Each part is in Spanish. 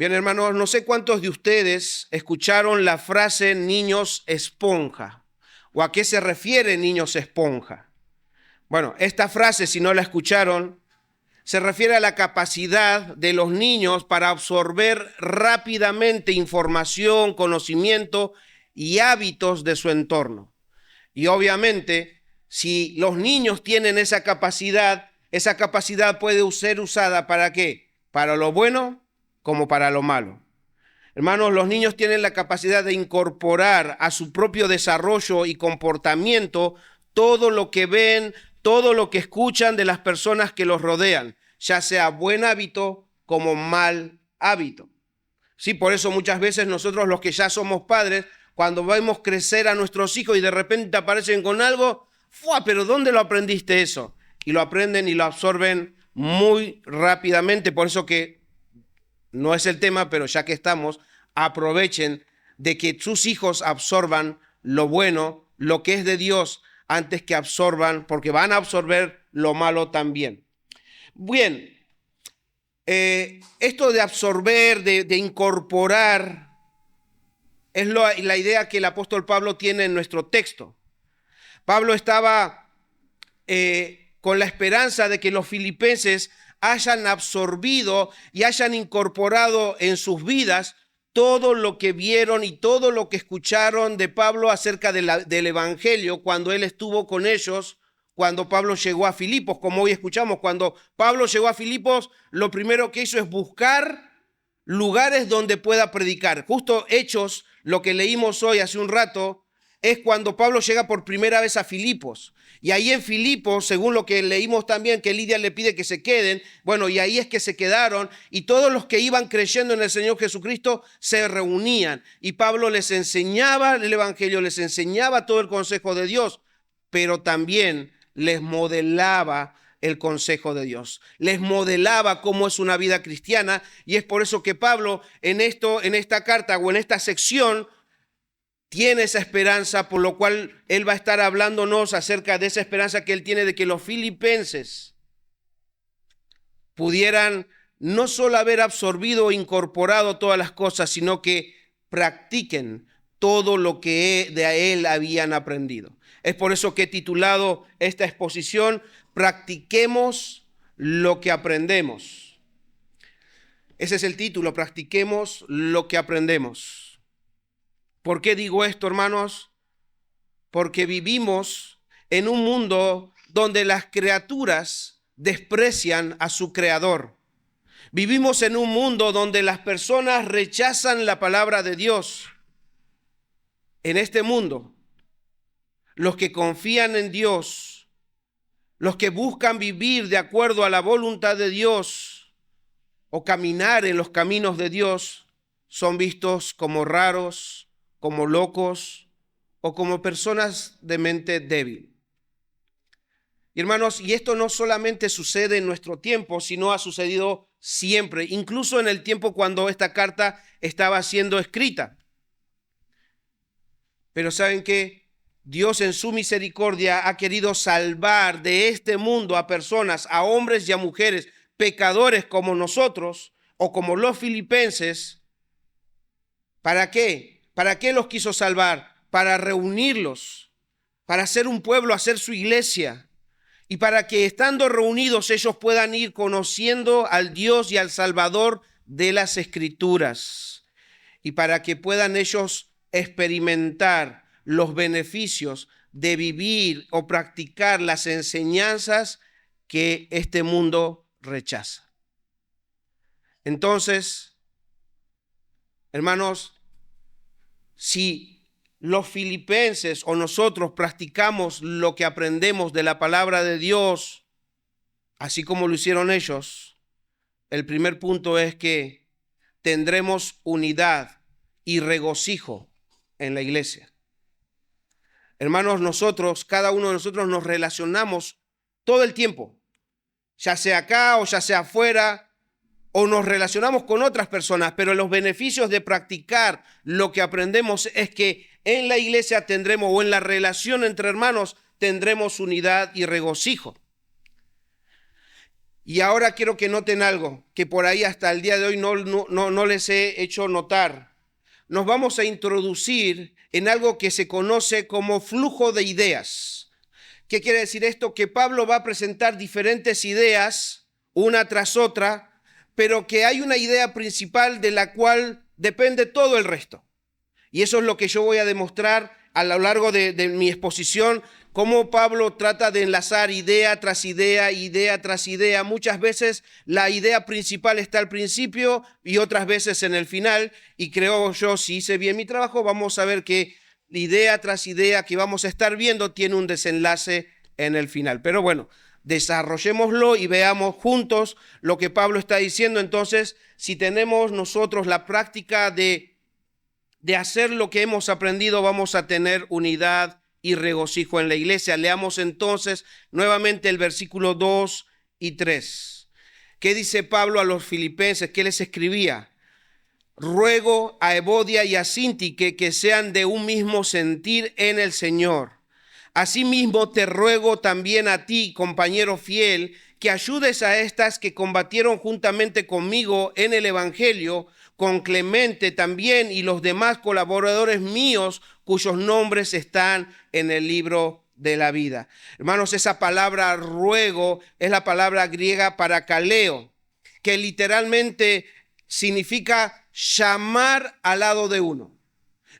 Bien, hermanos, no sé cuántos de ustedes escucharon la frase niños esponja o a qué se refiere niños esponja. Bueno, esta frase, si no la escucharon, se refiere a la capacidad de los niños para absorber rápidamente información, conocimiento y hábitos de su entorno. Y obviamente, si los niños tienen esa capacidad puede ser usada ¿para qué? Para lo bueno como para lo malo. Hermanos, los niños tienen la capacidad de incorporar a su propio desarrollo y comportamiento todo lo que ven, todo lo que escuchan de las personas que los rodean, ya sea buen hábito como mal hábito. Sí, por eso muchas veces nosotros los que ya somos padres, cuando vemos crecer a nuestros hijos y de repente aparecen con algo, ¡fua! Pero ¿dónde lo aprendiste eso? Y lo aprenden y lo absorben muy rápidamente, por eso que no es el tema, pero ya que estamos, aprovechen de que sus hijos absorban lo bueno, lo que es de Dios, antes que absorban, porque van a absorber lo malo también. Bien, esto de absorber, de incorporar, es la idea que el apóstol Pablo tiene en nuestro texto. Pablo estaba con la esperanza de que los filipenses hayan absorbido y hayan incorporado en sus vidas todo lo que vieron y todo lo que escucharon de Pablo acerca del evangelio cuando él estuvo con ellos, cuando Pablo llegó a Filipos. Como hoy escuchamos, cuando Pablo llegó a Filipos, lo primero que hizo es buscar lugares donde pueda predicar. Justo Hechos, lo que leímos hoy hace un rato, es cuando Pablo llega por primera vez a Filipos. Y ahí en Filipos, según lo que leímos también, que Lidia le pide que se queden, bueno, y ahí es que se quedaron, y todos los que iban creyendo en el Señor Jesucristo se reunían. Y Pablo les enseñaba el evangelio, les enseñaba todo el consejo de Dios, pero también les modelaba el consejo de Dios, les modelaba cómo es una vida cristiana, y es por eso que Pablo en esta carta o en esta sección tiene esa esperanza, por lo cual él va a estar hablándonos acerca de esa esperanza que él tiene de que los filipenses pudieran no solo haber absorbido o incorporado todas las cosas, sino que practiquen todo lo que de él habían aprendido. Es por eso que he titulado esta exposición, Practiquemos lo que aprendemos. Ese es el título, practiquemos lo que aprendemos. ¿Por qué digo esto, hermanos? Porque vivimos en un mundo donde las criaturas desprecian a su creador. Vivimos en un mundo donde las personas rechazan la palabra de Dios. En este mundo, los que confían en Dios, los que buscan vivir de acuerdo a la voluntad de Dios o caminar en los caminos de Dios, son vistos como raros, como locos o como personas de mente débil. Y hermanos, y esto no solamente sucede en nuestro tiempo, sino ha sucedido siempre, incluso en el tiempo cuando esta carta estaba siendo escrita. Pero ¿saben qué? Dios en su misericordia ha querido salvar de este mundo a personas, a hombres y a mujeres, pecadores como nosotros o como los filipenses. ¿Para qué? ¿Para qué los quiso salvar? Para reunirlos, para hacer un pueblo, hacer su iglesia, y para que estando reunidos ellos puedan ir conociendo al Dios y al Salvador de las Escrituras, y para que puedan ellos experimentar los beneficios de vivir o practicar las enseñanzas que este mundo rechaza. Entonces, hermanos, si los filipenses o nosotros practicamos lo que aprendemos de la palabra de Dios, así como lo hicieron ellos, el primer punto es que tendremos unidad y regocijo en la iglesia. Hermanos, nosotros, cada uno de nosotros nos relacionamos todo el tiempo, ya sea acá o ya sea afuera, o nos relacionamos con otras personas, pero los beneficios de practicar lo que aprendemos es que en la iglesia tendremos, o en la relación entre hermanos, tendremos unidad y regocijo. Y ahora quiero que noten algo que por ahí hasta el día de hoy no les he hecho notar. Nos vamos a introducir en algo que se conoce como flujo de ideas. ¿Qué quiere decir esto? Que Pablo va a presentar diferentes ideas, una tras otra, pero que hay una idea principal de la cual depende todo el resto. Y eso es lo que yo voy a demostrar a lo largo de mi exposición, cómo Pablo trata de enlazar idea tras idea, idea tras idea. Muchas veces la idea principal está al principio y otras veces en el final. Y creo yo, si hice bien mi trabajo, vamos a ver que idea tras idea que vamos a estar viendo tiene un desenlace en el final. Pero bueno, desarrollémoslo y veamos juntos lo que Pablo está diciendo. Entonces, si tenemos nosotros la práctica de hacer lo que hemos aprendido, vamos a tener unidad y regocijo en la iglesia. Leamos entonces nuevamente el versículo 2 y 3. ¿Qué dice Pablo a los filipenses? ¿Qué les escribía? Ruego a Evodia y a Síntique que sean de un mismo sentir en el Señor. Asimismo te ruego también a ti, compañero fiel, que ayudes a estas que combatieron juntamente conmigo en el Evangelio, con Clemente también y los demás colaboradores míos cuyos nombres están en el libro de la vida. Hermanos, esa palabra ruego es la palabra griega parakaleo, que literalmente significa llamar al lado de uno.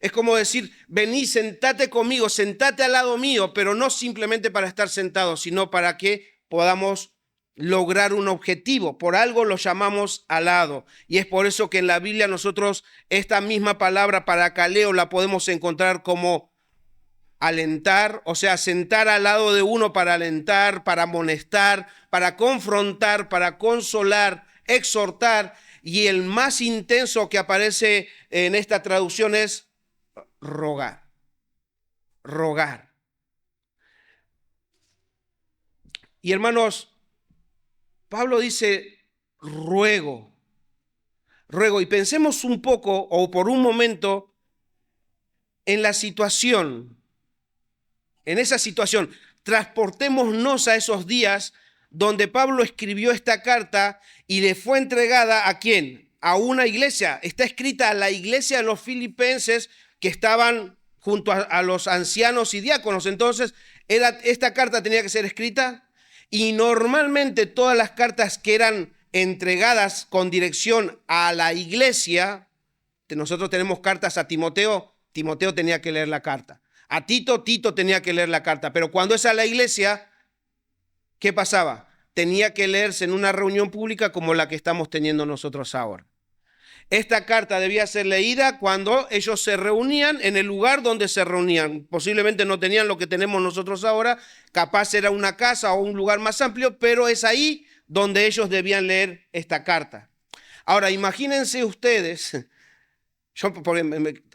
Es como decir, vení, sentate conmigo, sentate al lado mío, pero no simplemente para estar sentado, sino para que podamos lograr un objetivo. Por algo lo llamamos al lado. Y es por eso que en la Biblia nosotros esta misma palabra parakaleo la podemos encontrar como alentar, o sea, sentar al lado de uno para alentar, para amonestar, para confrontar, para consolar, exhortar. Y el más intenso que aparece en esta traducción es rogar. Rogar. Y hermanos, Pablo dice ruego, ruego, y pensemos un poco o por un momento en la situación, en esa situación. Transportémonos a esos días donde Pablo escribió esta carta y le fue entregada ¿a quién? A una iglesia. Está escrita a la iglesia de los filipenses que estaban junto a los ancianos y diáconos. Entonces, esta carta tenía que ser escrita. Y normalmente todas las cartas que eran entregadas con dirección a la iglesia, nosotros tenemos cartas a Timoteo, Timoteo tenía que leer la carta. A Tito, Tito tenía que leer la carta. Pero cuando es a la iglesia, ¿qué pasaba? Tenía que leerse en una reunión pública como la que estamos teniendo nosotros ahora. Esta carta debía ser leída cuando ellos se reunían en el lugar donde se reunían. Posiblemente no tenían lo que tenemos nosotros ahora, capaz era una casa o un lugar más amplio, pero es ahí donde ellos debían leer esta carta. Ahora, imagínense ustedes, yo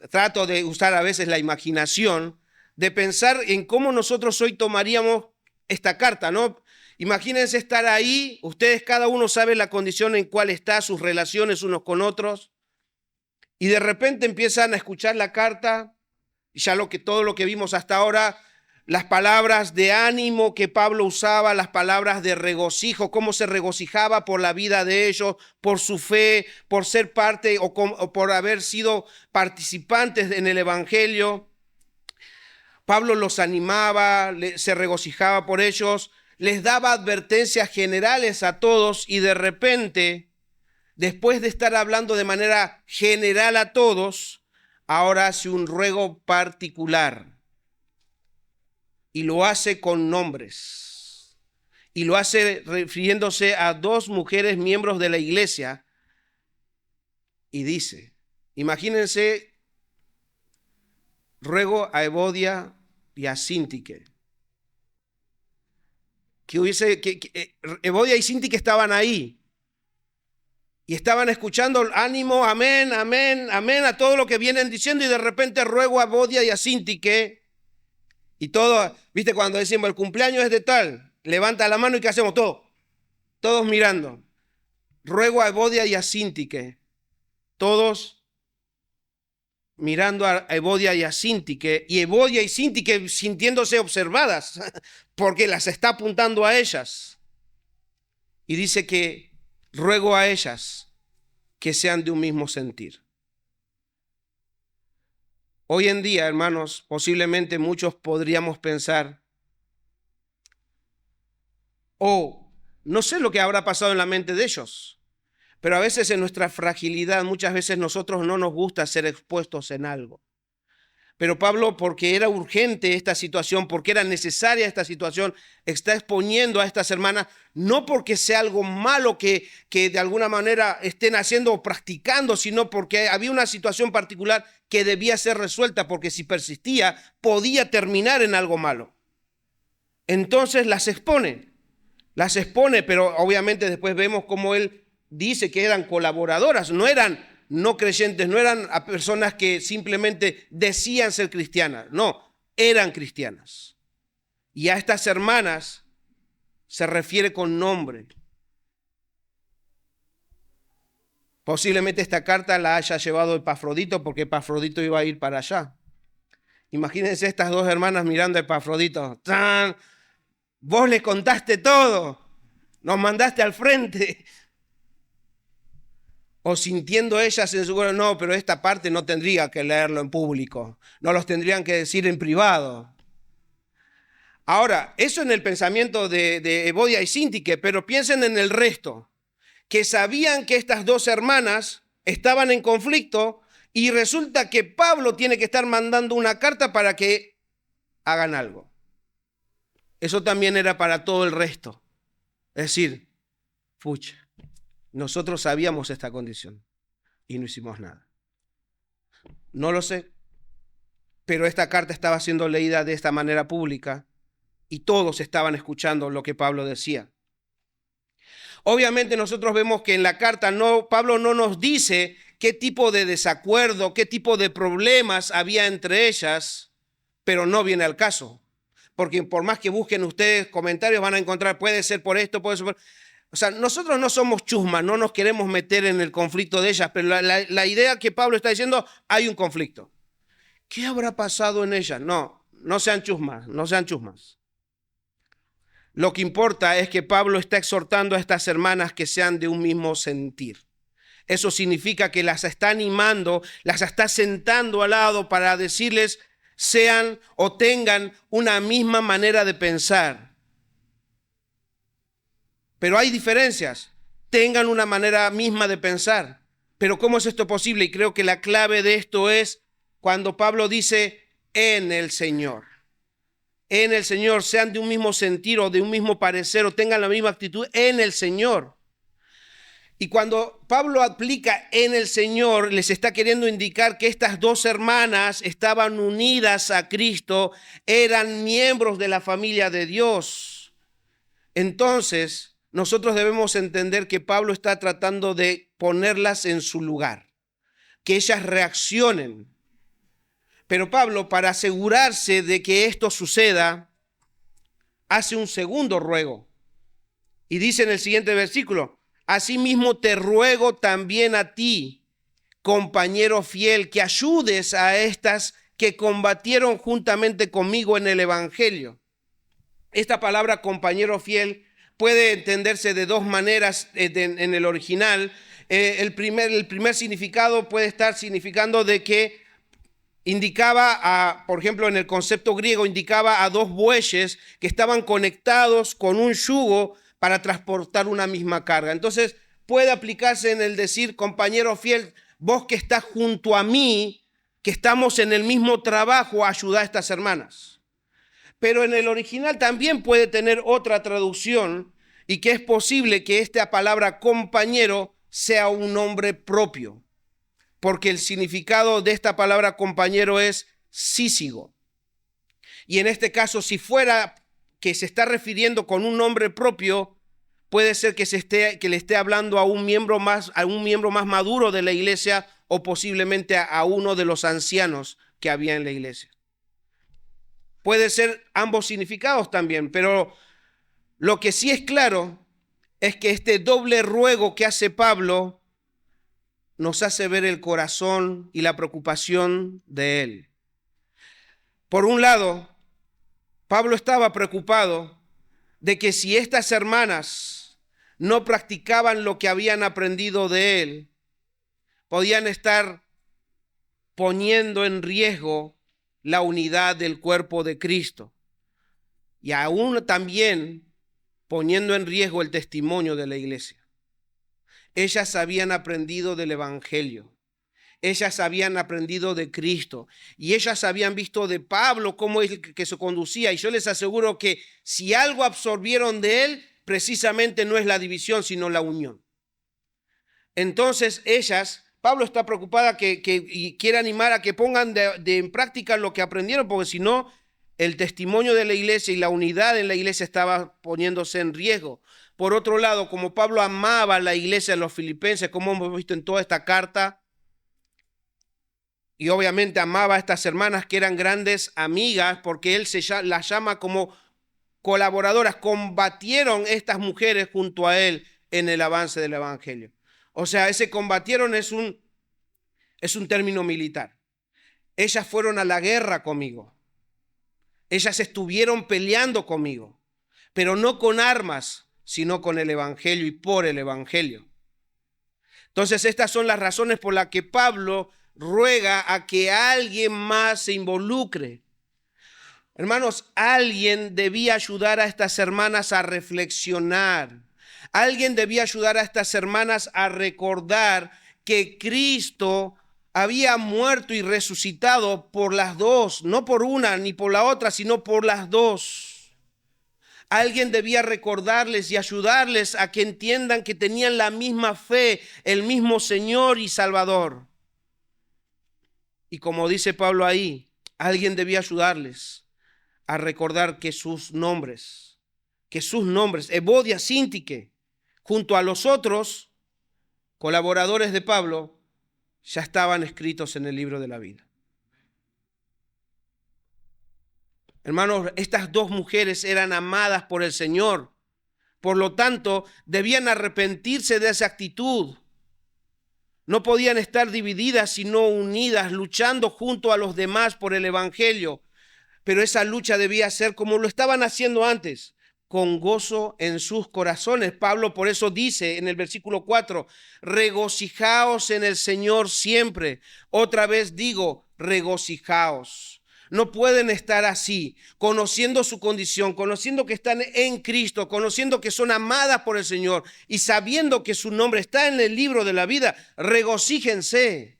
trato de usar a veces la imaginación, de pensar en cómo nosotros hoy tomaríamos esta carta, ¿no? Imagínense estar ahí, ustedes cada uno sabe la condición en cual está, sus relaciones unos con otros, y de repente empiezan a escuchar la carta, y ya todo lo que vimos hasta ahora, las palabras de ánimo que Pablo usaba, las palabras de regocijo, cómo se regocijaba por la vida de ellos, por su fe, por ser parte o por haber sido participantes en el Evangelio. Pablo los animaba, se regocijaba por ellos, les daba advertencias generales a todos y de repente, después de estar hablando de manera general a todos, ahora hace un ruego particular y lo hace con nombres y lo hace refiriéndose a dos mujeres miembros de la iglesia y dice, imagínense, ruego a Evodia y a Síntique. Evodia y Síntique estaban ahí y estaban escuchando ánimo, amén, amén, amén a todo lo que vienen diciendo y de repente ruego a Evodia y a Síntique y todo, viste cuando decimos el cumpleaños es de tal, levanta la mano y ¿qué hacemos? Todos mirando. Ruego a Evodia y a Síntique, todos mirando a Evodia y a Síntique, y Evodia y Síntique sintiéndose observadas porque las está apuntando a ellas. Y dice que ruego a ellas que sean de un mismo sentir. Hoy en día, hermanos, posiblemente muchos podríamos pensar, no sé lo que habrá pasado en la mente de ellos, pero a veces en nuestra fragilidad, muchas veces nosotros no nos gusta ser expuestos en algo. Pero Pablo, porque era urgente esta situación, porque era necesaria esta situación, está exponiendo a estas hermanas, no porque sea algo malo que de alguna manera estén haciendo o practicando, sino porque había una situación particular que debía ser resuelta, porque si persistía, podía terminar en algo malo. Entonces las expone, pero obviamente después vemos cómo él dice que eran colaboradoras, no eran no creyentes, no eran a personas que simplemente decían ser cristianas, no, eran cristianas. Y a estas hermanas se refiere con nombre. Posiblemente esta carta la haya llevado Epafrodito porque Epafrodito iba a ir para allá. Imagínense estas dos hermanas mirando a Epafrodito. ¡Tan! Vos le contaste todo, nos mandaste al frente. O sintiendo ellas en su corazón, no, pero esta parte no tendría que leerlo en público, no los tendrían que decir en privado. Ahora, eso en el pensamiento de Evodia y Síntique, pero piensen en el resto, que sabían que estas dos hermanas estaban en conflicto y resulta que Pablo tiene que estar mandando una carta para que hagan algo. Eso también era para todo el resto. Es decir, pucha, nosotros sabíamos esta condición y no hicimos nada. No lo sé, pero esta carta estaba siendo leída de esta manera pública y todos estaban escuchando lo que Pablo decía. Obviamente nosotros vemos que en la carta Pablo no nos dice qué tipo de desacuerdo, qué tipo de problemas había entre ellas, pero no viene al caso. Porque por más que busquen ustedes comentarios van a encontrar, puede ser por esto, puede ser por... O sea, nosotros no somos chusmas, no nos queremos meter en el conflicto de ellas, pero la idea que Pablo está diciendo, hay un conflicto. ¿Qué habrá pasado en ellas? No sean chusmas, no sean chusmas. Lo que importa es que Pablo está exhortando a estas hermanas que sean de un mismo sentir. Eso significa que las está animando, las está sentando al lado para decirles sean o tengan una misma manera de pensar. Pero hay diferencias, tengan una manera misma de pensar. Pero ¿cómo es esto posible? Y creo que la clave de esto es cuando Pablo dice en el Señor. En el Señor, sean de un mismo sentir o de un mismo parecer o tengan la misma actitud en el Señor. Y cuando Pablo aplica en el Señor, les está queriendo indicar que estas dos hermanas estaban unidas a Cristo, eran miembros de la familia de Dios. Entonces, nosotros debemos entender que Pablo está tratando de ponerlas en su lugar, que ellas reaccionen. Pero Pablo, para asegurarse de que esto suceda, hace un segundo ruego. Y dice en el siguiente versículo, asimismo te ruego también a ti, compañero fiel, que ayudes a estas que combatieron juntamente conmigo en el Evangelio. Esta palabra compañero fiel puede entenderse de dos maneras en el original. El primer significado puede estar significando de que indicaba, por ejemplo, en el concepto griego, indicaba a dos bueyes que estaban conectados con un yugo para transportar una misma carga. Entonces, puede aplicarse en el decir, compañero fiel, vos que estás junto a mí, que estamos en el mismo trabajo, ayuda a estas hermanas. Pero en el original también puede tener otra traducción y que es posible que esta palabra compañero sea un nombre propio. Porque el significado de esta palabra compañero es sísigo. Y en este caso, si fuera que se está refiriendo con un nombre propio, puede ser que le esté hablando a un miembro más maduro de la iglesia o posiblemente a uno de los ancianos que había en la iglesia. Puede ser ambos significados también, pero lo que sí es claro es que este doble ruego que hace Pablo nos hace ver el corazón y la preocupación de él. Por un lado, Pablo estaba preocupado de que si estas hermanas no practicaban lo que habían aprendido de él, podían estar poniendo en riesgo la unidad del cuerpo de Cristo y aún también poniendo en riesgo el testimonio de la iglesia. Ellas habían aprendido del Evangelio. Ellas habían aprendido de Cristo y ellas habían visto de Pablo cómo es que se conducía. Y yo les aseguro que si algo absorbieron de él, precisamente no es la división, sino la unión. Entonces Pablo está preocupada y quiere animar a que pongan en práctica lo que aprendieron, porque si no, el testimonio de la iglesia y la unidad en la iglesia estaba poniéndose en riesgo. Por otro lado, como Pablo amaba a la iglesia de los filipenses, como hemos visto en toda esta carta, y obviamente amaba a estas hermanas que eran grandes amigas, porque él las llama como colaboradoras. Combatieron estas mujeres junto a él en el avance del evangelio. O sea, ese combatieron es un término militar. Ellas fueron a la guerra conmigo. Ellas estuvieron peleando conmigo, pero no con armas, sino con el evangelio y por el evangelio. Entonces, estas son las razones por las que Pablo ruega a que alguien más se involucre. Hermanos, alguien debía ayudar a estas hermanas a reflexionar. Alguien debía ayudar a estas hermanas a recordar que Cristo había muerto y resucitado por las dos, no por una ni por la otra, sino por las dos. Alguien debía recordarles y ayudarles a que entiendan que tenían la misma fe, el mismo Señor y Salvador. Y como dice Pablo ahí, alguien debía ayudarles a recordar que sus nombres, Evodia, Síntique, junto a los otros colaboradores de Pablo, ya estaban escritos en el libro de la vida. Hermanos, estas dos mujeres eran amadas por el Señor. Por lo tanto, debían arrepentirse de esa actitud. No podían estar divididas, sino unidas, luchando junto a los demás por el evangelio. Pero esa lucha debía ser como lo estaban haciendo antes, con gozo en sus corazones. Pablo por eso dice en el versículo 4, regocijaos en el Señor siempre. Otra vez digo, regocijaos. No pueden estar así, conociendo su condición, conociendo que están en Cristo, conociendo que son amadas por el Señor y sabiendo que su nombre está en el libro de la vida. Regocíjense,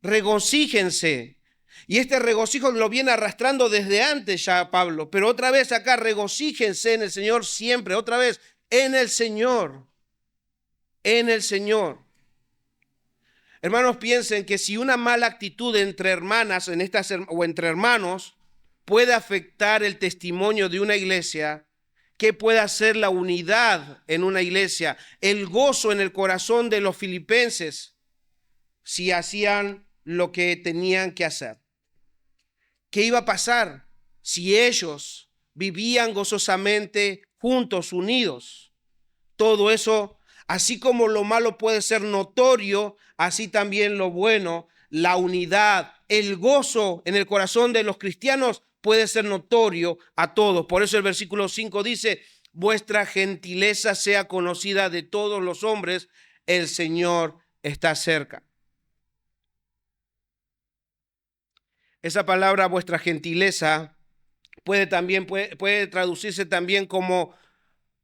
regocíjense. Y este regocijo lo viene arrastrando desde antes ya Pablo, pero otra vez acá, regocíjense en el Señor siempre, otra vez, en el Señor, en el Señor. Hermanos, piensen que si una mala actitud entre hermanas o entre hermanos puede afectar el testimonio de una iglesia, ¿qué puede hacer la unidad en una iglesia? El gozo en el corazón de los filipenses si hacían lo que tenían que hacer. ¿Qué iba a pasar si ellos vivían gozosamente juntos, unidos? Todo eso, así como lo malo puede ser notorio, así también lo bueno, la unidad, el gozo en el corazón de los cristianos puede ser notorio a todos. Por eso el versículo 5 dice, vuestra gentileza sea conocida de todos los hombres, el Señor está cerca. Esa palabra, vuestra gentileza, puede traducirse también como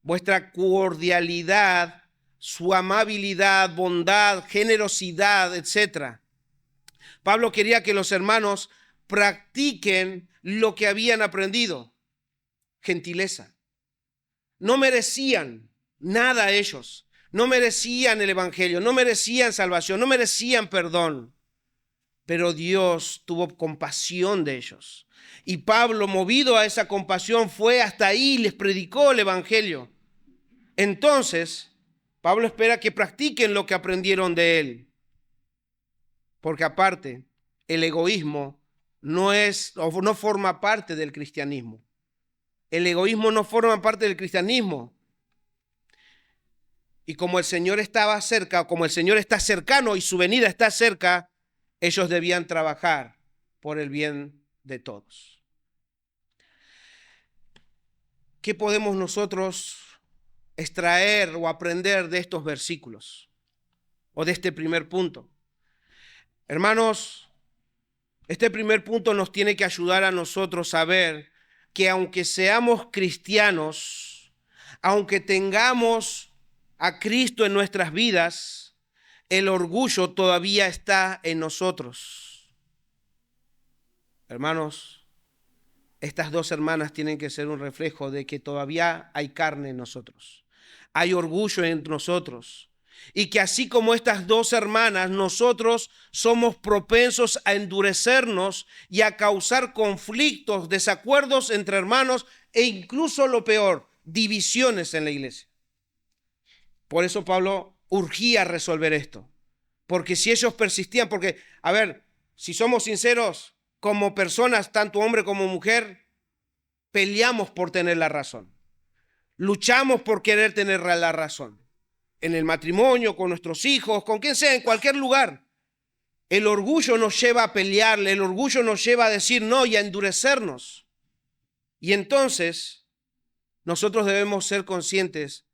vuestra cordialidad, su amabilidad, bondad, generosidad, etc. Pablo quería que los hermanos practiquen lo que habían aprendido, gentileza. No merecían nada ellos, no merecían el evangelio, no merecían salvación, no merecían perdón. Pero Dios tuvo compasión de ellos. Y Pablo, movido a esa compasión, fue hasta ahí y les predicó el evangelio. Entonces, Pablo espera que practiquen lo que aprendieron de él. Porque aparte, el egoísmo no forma parte del cristianismo. El egoísmo no forma parte del cristianismo. Y como el Señor estaba cerca, como el Señor está cercano y su venida está cerca, ellos debían trabajar por el bien de todos. ¿Qué podemos nosotros extraer o aprender de estos versículos o de este primer punto? Hermanos, este primer punto nos tiene que ayudar a nosotros a ver que aunque seamos cristianos, aunque tengamos a Cristo en nuestras vidas, el orgullo todavía está en nosotros. Hermanos, estas dos hermanas tienen que ser un reflejo de que todavía hay carne en nosotros, hay orgullo en nosotros, y que así como estas dos hermanas, nosotros somos propensos a endurecernos y a causar conflictos, desacuerdos entre hermanos e incluso lo peor, divisiones en la iglesia. Por eso Pablo urgía resolver esto, porque si ellos persistían, porque, a ver, si somos sinceros, como personas, tanto hombre como mujer, peleamos por tener la razón. Luchamos por querer tener la razón. En el matrimonio, con nuestros hijos, con quien sea, en cualquier lugar. El orgullo nos lleva a pelear, el orgullo nos lleva a decir no y a endurecernos. Y entonces, nosotros debemos ser conscientes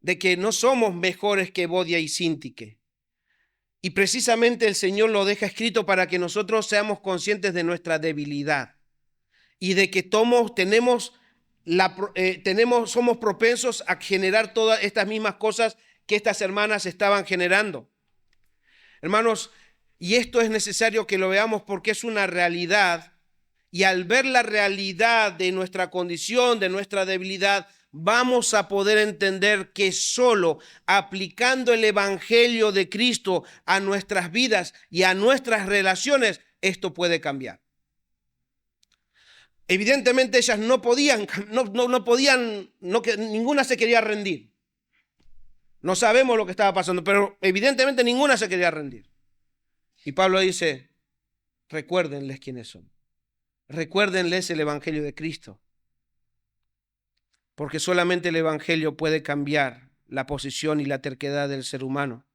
de que no somos mejores que Bodia y Sintique. Y precisamente el Señor lo deja escrito para que nosotros seamos conscientes de nuestra debilidad y de que somos propensos a generar todas estas mismas cosas que estas hermanas estaban generando. Hermanos, y esto es necesario que lo veamos porque es una realidad, y al ver la realidad de nuestra condición, de nuestra debilidad, vamos a poder entender que solo aplicando el Evangelio de Cristo a nuestras vidas y a nuestras relaciones, esto puede cambiar. Evidentemente ellas ninguna se quería rendir. No sabemos lo que estaba pasando, pero evidentemente ninguna se quería rendir. Y Pablo dice, recuérdenles quiénes son. Recuérdenles el Evangelio de Cristo. Porque solamente el Evangelio puede cambiar la posición y la terquedad del ser humano.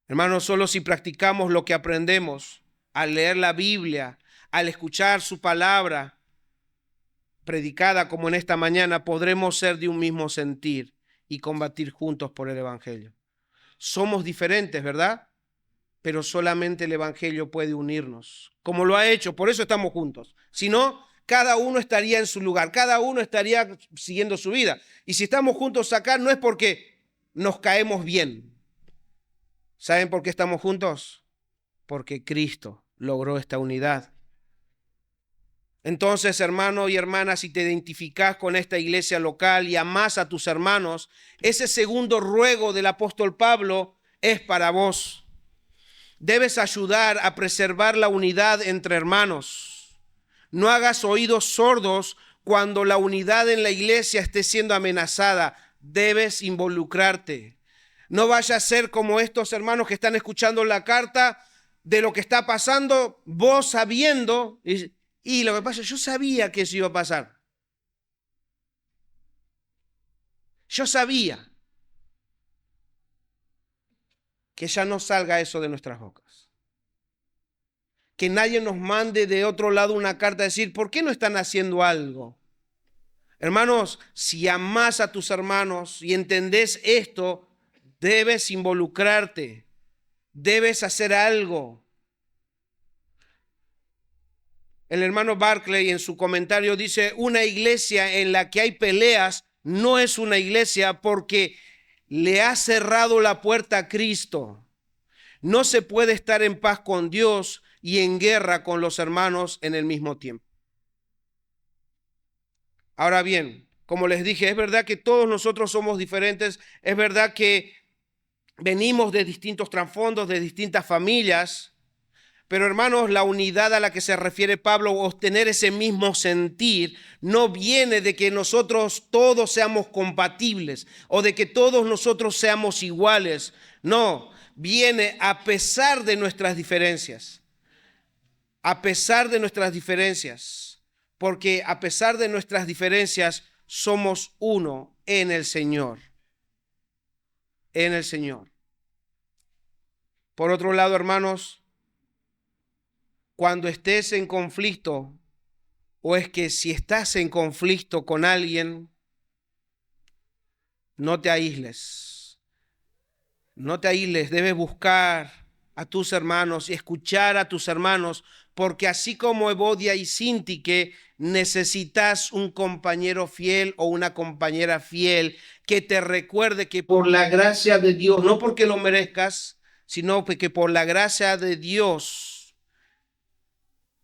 Hermanos, solo si practicamos lo que aprendemos al leer la Biblia, al escuchar su palabra predicada como en esta mañana, podremos ser de un mismo sentir y combatir juntos por el Evangelio. Somos diferentes, ¿verdad? Pero solamente el Evangelio puede unirnos, como lo ha hecho, por eso estamos juntos. Si no, cada uno estaría en su lugar, cada uno estaría siguiendo su vida. Y si estamos juntos acá, no es porque nos caemos bien. ¿Saben por qué estamos juntos? Porque Cristo logró esta unidad. Entonces, hermano y hermana, si te identificás con esta iglesia local y amás a tus hermanos, ese segundo ruego del apóstol Pablo es para vos. Debes ayudar a preservar la unidad entre hermanos. No hagas oídos sordos cuando la unidad en la iglesia esté siendo amenazada. Debes involucrarte. No vaya a ser como estos hermanos que están escuchando la carta de lo que está pasando, vos sabiendo, y lo que pasa, yo sabía que eso iba a pasar. Yo sabía. Que ya no salga eso de nuestras bocas. Que nadie nos mande de otro lado una carta a decir, ¿por qué no están haciendo algo? Hermanos, si amás a tus hermanos y entendés esto, debes involucrarte, debes hacer algo. El hermano Barclay en su comentario dice, una iglesia en la que hay peleas no es una iglesia porque le ha cerrado la puerta a Cristo. No se puede estar en paz con Dios y en guerra con los hermanos en el mismo tiempo. Ahora bien, como les dije, es verdad que todos nosotros somos diferentes, es verdad que venimos de distintos trasfondos, de distintas familias, pero hermanos, la unidad a la que se refiere Pablo, obtener ese mismo sentir, no viene de que nosotros todos seamos compatibles o de que todos nosotros seamos iguales. No, viene a pesar de nuestras diferencias. A pesar de nuestras diferencias. Porque a pesar de nuestras diferencias, somos uno en el Señor. En el Señor. Por otro lado, hermanos, cuando estés en conflicto, o es que si estás en conflicto con alguien, No te aísles. No te aísles. Debes buscar a tus hermanos y escuchar a tus hermanos, porque así como Evodia y Síntique, necesitas un compañero fiel o una compañera fiel que te recuerde que por la gracia de Dios, no porque lo merezcas, sino que por la gracia de Dios,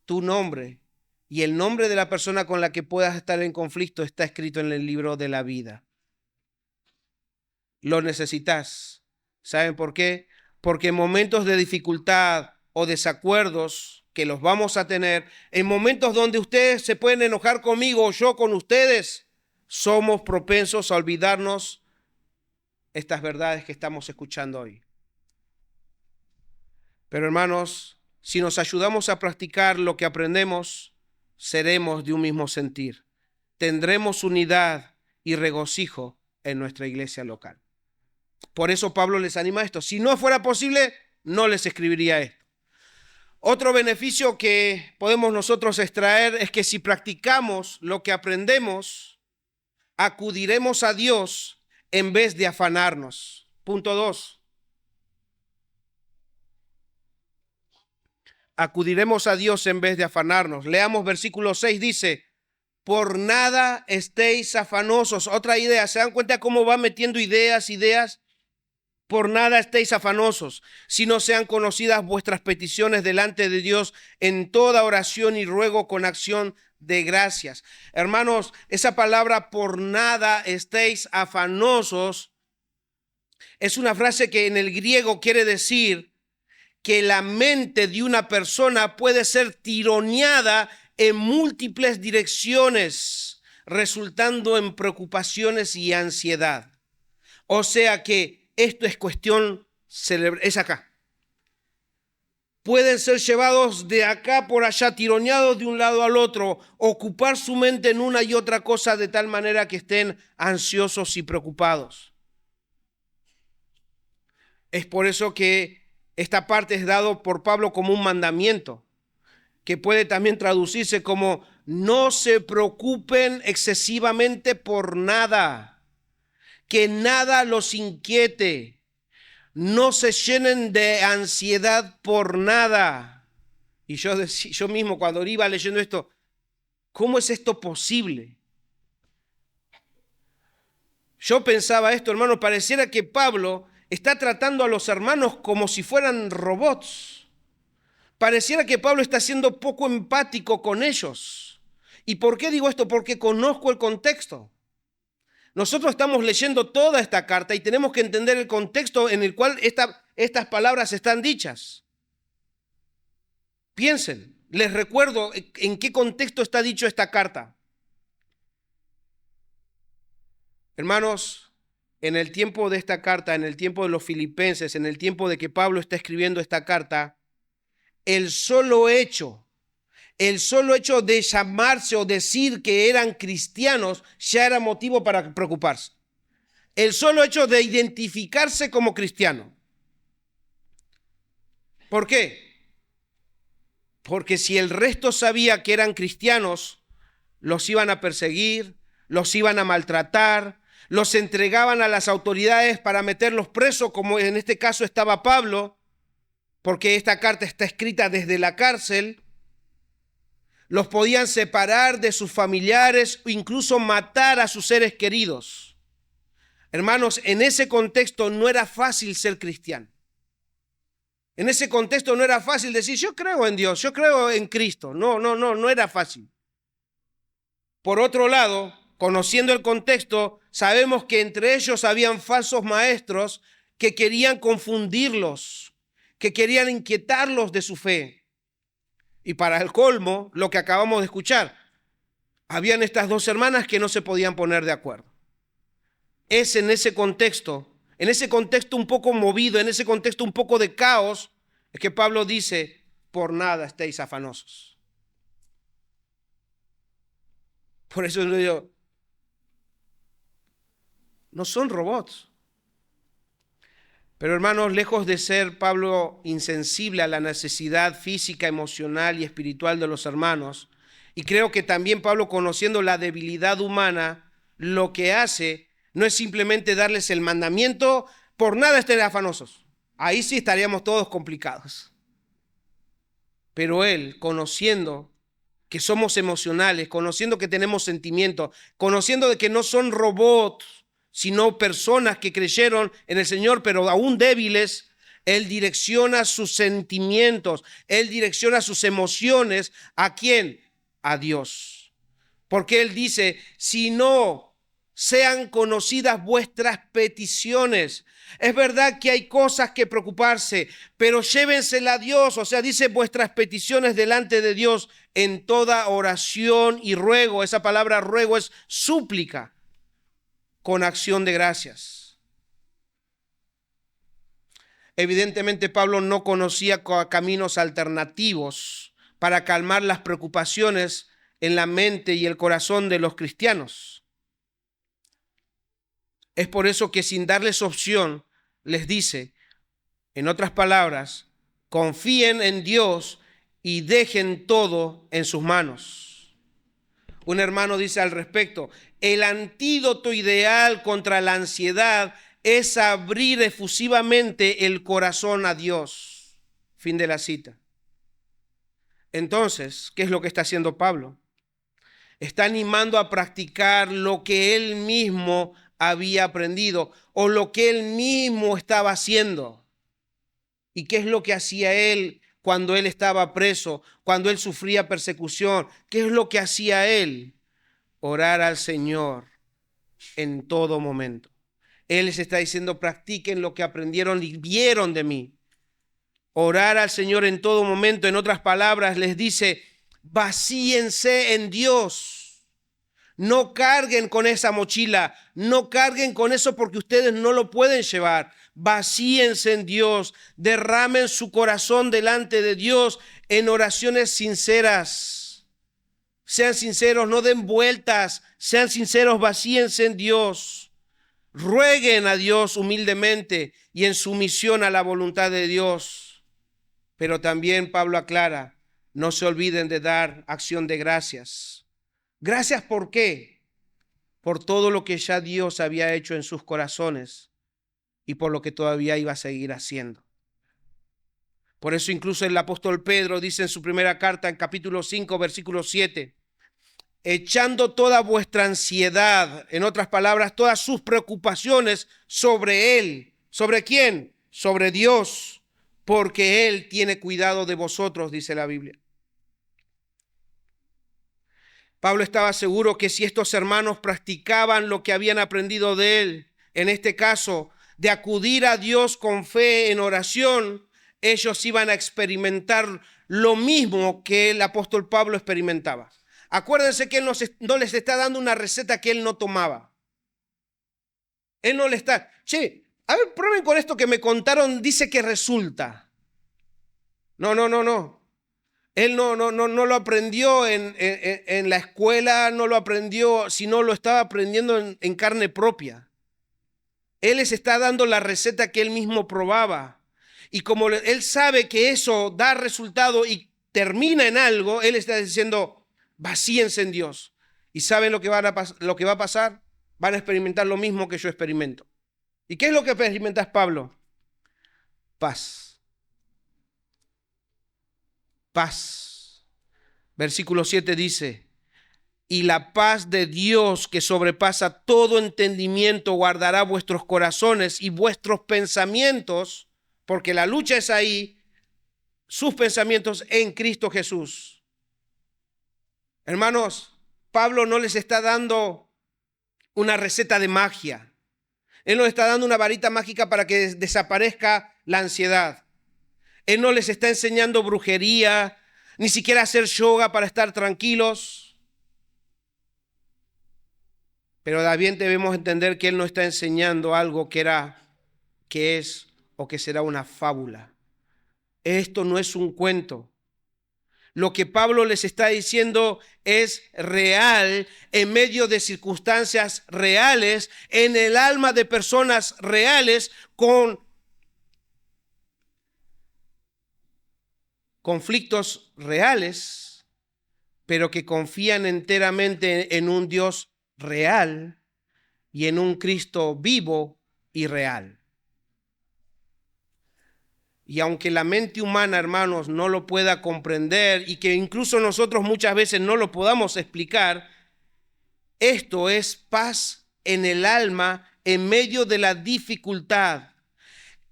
tu nombre y el nombre de la persona con la que puedas estar en conflicto está escrito en el libro de la vida. Lo necesitas. ¿Saben por qué? Porque en momentos de dificultad o desacuerdos, que los vamos a tener, en momentos donde ustedes se pueden enojar conmigo o yo con ustedes, somos propensos a olvidarnos estas verdades que estamos escuchando hoy. Pero hermanos, si nos ayudamos a practicar lo que aprendemos, seremos de un mismo sentir. Tendremos unidad y regocijo en nuestra iglesia local. Por eso Pablo les anima a esto. Si no fuera posible, no les escribiría esto. Otro beneficio que podemos nosotros extraer es que si practicamos lo que aprendemos, acudiremos a Dios en vez de afanarnos. Punto 2. Acudiremos a Dios en vez de afanarnos. Leamos versículo 6, dice: por nada estéis afanosos. Otra idea, ¿se dan cuenta cómo va metiendo ideas? Por nada estéis afanosos, sino sean conocidas vuestras peticiones delante de Dios en toda oración y ruego con acción de gracias. Hermanos, esa palabra por nada estéis afanosos es una frase que en el griego quiere decir que la mente de una persona puede ser tironeada en múltiples direcciones, resultando en preocupaciones y ansiedad. O sea que esto es cuestión, es acá. Pueden ser llevados de acá por allá, tironeados de un lado al otro, ocupar su mente en una y otra cosa de tal manera que estén ansiosos y preocupados. Es por eso que esta parte es dado por Pablo como un mandamiento, que puede también traducirse como: no se preocupen excesivamente por nada. Que nada los inquiete, no se llenen de ansiedad por nada. Y yo mismo cuando iba leyendo esto, ¿cómo es esto posible? Yo pensaba esto, hermano, pareciera que Pablo está tratando a los hermanos como si fueran robots. Pareciera que Pablo está siendo poco empático con ellos. ¿Y por qué digo esto? Porque conozco el contexto. Nosotros estamos leyendo toda esta carta y tenemos que entender el contexto en el cual estas palabras están dichas. Piensen, les recuerdo en qué contexto está dicho esta carta. Hermanos, en el tiempo de esta carta, en el tiempo de los filipenses, en el tiempo de que Pablo está escribiendo esta carta, el solo hecho de llamarse o decir que eran cristianos ya era motivo para preocuparse. El solo hecho de identificarse como cristiano. ¿Por qué? Porque si el resto sabía que eran cristianos, los iban a perseguir, los iban a maltratar, los entregaban a las autoridades para meterlos presos, como en este caso estaba Pablo, porque esta carta está escrita desde la cárcel. Los podían separar de sus familiares o incluso matar a sus seres queridos. Hermanos, en ese contexto no era fácil ser cristiano. En ese contexto no era fácil decir: yo creo en Dios, yo creo en Cristo. No era fácil. Por otro lado, conociendo el contexto, sabemos que entre ellos habían falsos maestros que querían confundirlos, que querían inquietarlos de su fe. Y para el colmo, lo que acabamos de escuchar, habían estas dos hermanas que no se podían poner de acuerdo. Es en ese contexto un poco movido, en ese contexto un poco de caos, es que Pablo dice: por nada estéis afanosos. Por eso yo digo, no son robots. Pero hermanos, lejos de ser Pablo insensible a la necesidad física, emocional y espiritual de los hermanos, y creo que también Pablo, conociendo la debilidad humana, lo que hace No es simplemente darles el mandamiento, por nada estén afanosos. Ahí sí estaríamos todos complicados. Pero Él, conociendo que somos emocionales, conociendo que tenemos sentimientos, conociendo de que no son robots, sino personas que creyeron en el Señor, pero aún débiles, Él direcciona sus sentimientos, Él direcciona sus emociones. ¿A quién? A Dios. Porque Él dice, si no sean conocidas vuestras peticiones. Es verdad que hay cosas que preocuparse, pero llévensela a Dios. O sea, dice vuestras peticiones delante de Dios en toda oración y ruego. Esa palabra ruego es súplica con acción de gracias. Evidentemente Pablo no conocía caminos alternativos para calmar las preocupaciones en la mente y el corazón de los cristianos. Es por eso que sin darles opción, les dice, en otras palabras, confíen en Dios y dejen todo en sus manos. Un hermano dice al respecto, el antídoto ideal contra la ansiedad es abrir efusivamente el corazón a Dios. Fin de la cita. Entonces, ¿qué es lo que está haciendo Pablo? Está animando a practicar lo que él mismo había aprendido o lo que él mismo estaba haciendo. ¿Y qué es lo que hacía él cuando él estaba preso, cuando él sufría persecución? ¿Qué es lo que hacía él? Orar al Señor en todo momento. Él les está diciendo, practiquen lo que aprendieron y vieron de mí. Orar al Señor en todo momento. En otras palabras, les dice, vacíense en Dios. No carguen con esa mochila, no carguen con eso porque ustedes no lo pueden llevar. Vacíense en Dios, derramen su corazón delante de Dios en oraciones sinceras. Sean sinceros, no den vueltas, sean sinceros, vacíense en Dios. Rueguen a Dios humildemente y en sumisión a la voluntad de Dios. Pero también Pablo aclara, no se olviden de dar acción de gracias. Gracias, ¿por qué? Por todo lo que ya Dios había hecho en sus corazones y por lo que todavía iba a seguir haciendo. Por eso incluso el apóstol Pedro dice en su primera carta, en capítulo 5, versículo 7, echando toda vuestra ansiedad, en otras palabras, todas sus preocupaciones sobre Él. ¿Sobre quién? Sobre Dios, porque Él tiene cuidado de vosotros, dice la Biblia. Pablo estaba seguro que si estos hermanos practicaban lo que habían aprendido de él, en este caso, de acudir a Dios con fe en oración, ellos iban a experimentar lo mismo que el apóstol Pablo experimentaba. Acuérdense que él no les está dando una receta que él no tomaba. Él no le está, a ver, prueben con esto que me contaron, dice que resulta. No. Él no lo aprendió en la escuela, no lo aprendió, sino lo estaba aprendiendo en carne propia. Él les está dando la receta que él mismo probaba. Y como él sabe que eso da resultado y termina en algo, él está diciendo, vacíense en Dios. ¿Y saben lo que va a pasar? Van a experimentar lo mismo que yo experimento. ¿Y qué es lo que experimentas, Pablo? Paz. Paz. Versículo 7 dice, y la paz de Dios que sobrepasa todo entendimiento guardará vuestros corazones y vuestros pensamientos, porque la lucha es ahí, sus pensamientos en Cristo Jesús. Hermanos, Pablo no les está dando una receta de magia. Él no les está dando una varita mágica para que desaparezca la ansiedad. Él no les está enseñando brujería, ni siquiera hacer yoga para estar tranquilos. Pero también debemos entender que Él no está enseñando algo que es o que será una fábula. Esto no es un cuento. Lo que Pablo les está diciendo es real en medio de circunstancias reales, en el alma de personas reales, con conflictos reales, pero que confían enteramente en un Dios real, y en un Cristo vivo y real. Y aunque la mente humana, hermanos, no lo pueda comprender y que incluso nosotros muchas veces no lo podamos explicar, esto es paz en el alma en medio de la dificultad,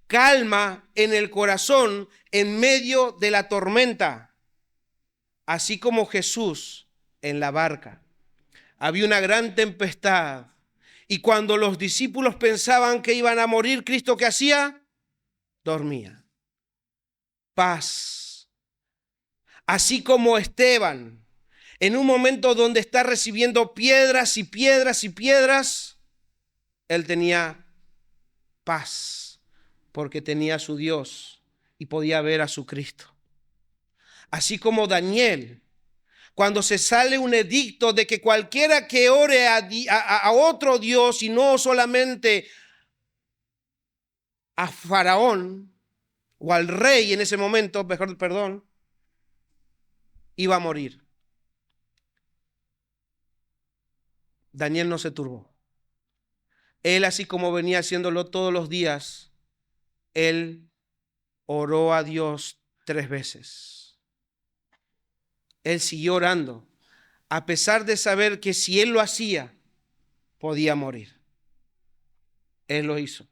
calma en el corazón en medio de la tormenta, así como Jesús en la barca. Había una gran tempestad y cuando los discípulos pensaban que iban a morir, ¿Cristo qué hacía? Dormía. Paz. Así como Esteban, en un momento donde está recibiendo piedras y piedras y piedras, él tenía paz, porque tenía a su Dios y podía ver a su Cristo. Así como Daniel, cuando se sale un edicto de que cualquiera que ore a otro Dios y no solamente a Faraón o al rey en ese momento, perdón, iba a morir. Daniel no se turbó. Él, así como venía haciéndolo todos los días, él oró a Dios 3 veces. Él siguió orando, a pesar de saber que si él lo hacía, podía morir. Él lo hizo.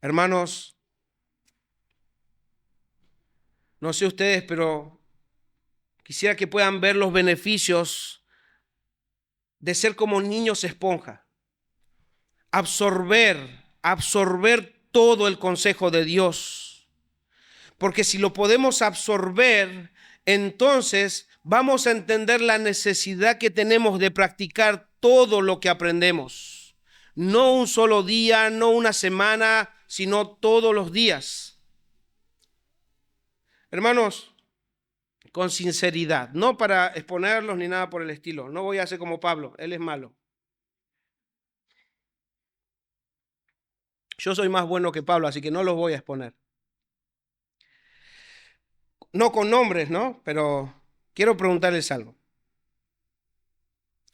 Hermanos, no sé ustedes, pero quisiera que puedan ver los beneficios de ser como niños esponja. Absorber todo el consejo de Dios. Porque si lo podemos absorber, entonces vamos a entender la necesidad que tenemos de practicar todo lo que aprendemos. No un solo día, no una semana, sino todos los días. Hermanos, con sinceridad, no para exponerlos ni nada por el estilo. No voy a hacer como Pablo, él es malo. Yo soy más bueno que Pablo, así que no los voy a exponer. No con nombres, ¿no? Pero quiero preguntarles algo.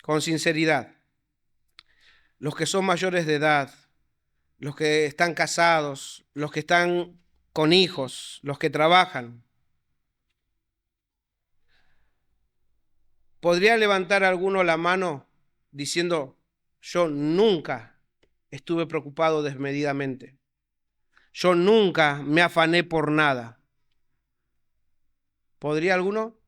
Con sinceridad. Los que son mayores de edad, los que están casados, los que están con hijos, los que trabajan. ¿Podría levantar alguno la mano diciendo, yo nunca estuve preocupado desmedidamente? Yo nunca me afané por nada. ¿Podría alguno?